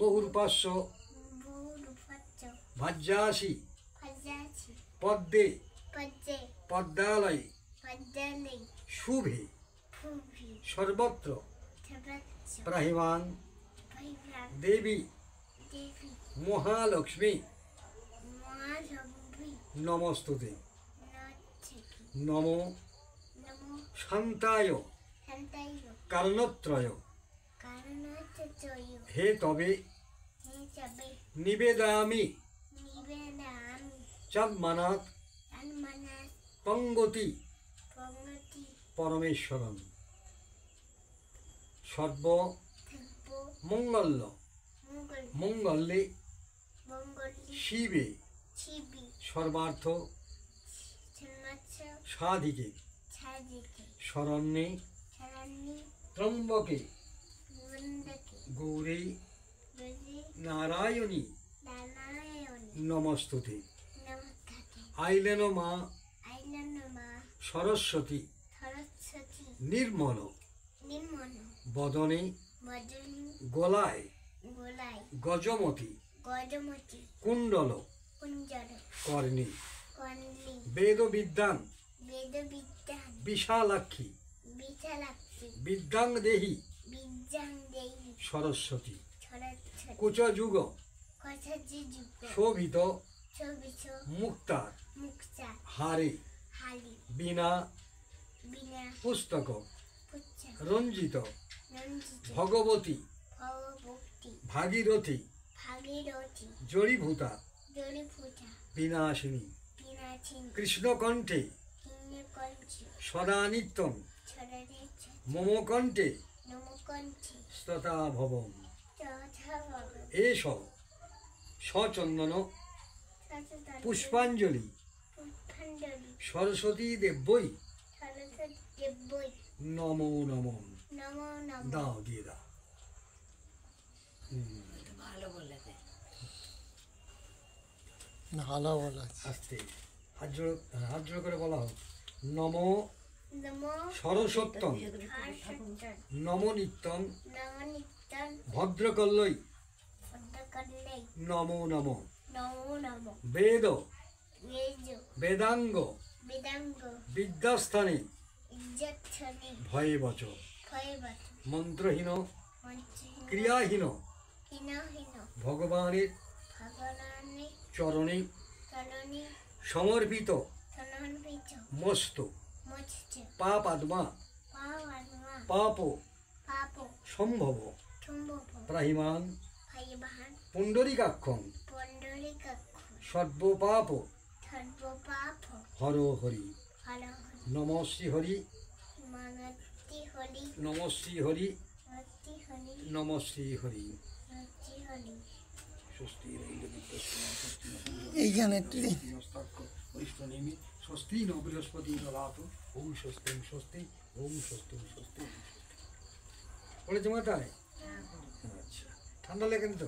বহুরূপাস্য ভাজ্যাসি পদ্মে পদ্মালয়ে শুভে সর্বত্র প্রাহিমাং দেবী মহালক্ষ্মী নমস্তুতে। নমো শান্তায় কারণত্রয় হে তবে নিবেদয়ামি চাঁদমানাৎ পঙ্গতি পরমেশ্বরম। সর্ব মঙ্গল্য মঙ্গলে শিবে সর্বার্থ সাধিকে শরণ্যে ত্রম্বকে গৌরী নারায়ণী নমস্তুতে। আইলেন মা সরস্বতী নির্মল বদনে গলায় গজমতি কুণ্ডল কর্ণে বেদবিদ্যাং বিশালাক্ষী বিদ্যাং দেহি সরস্বতী কুচযুগ শোভিত মুক্তার হারে বীণা পুস্তক রঞ্জিত ভগবতী ভাগীরথী জড়ীভূতা বিনাশিনী কৃষ্ণকণ্ঠে সদা নিত্যং মম কণ্ঠে স্ততা ভবম। এষ সচন্দন পুষ্পাঞ্জলি সরস্বতী দেব্যই নমো নমঃ। দাও দিয়ে দাও। ভালো বলেছে, ভালো বলেছে। আস্তে হাত জোড় করে বলা হোক। নমো সরস্বত্যং নমো নিত্যং ভদ্রকল্যই নমো নমঃ। বেদ বেদাঙ্গ বিদ্যাস্থানে ভয়ে বচ মন্ত্রহীন ক্রিয়াহীন ভগবানের চরণে সমর্পিত মস্ত পাপাত্মা পাপ সম্ভব প্রাহিমাং পুণ্ডরীকাক্ষং সর্বপাপ হর হরি নম শ্রী হরি নম শ্রী হরি নম শ্রী হরি। এইখানে স্বস্তি ন বৃহস্পতি দদাতু ওম স্বস্তি স্বস্তি ওম স্বস্তি স্বস্তি বলেছে মাথায়। আচ্ছা ঠান্ডা লেগেন তো।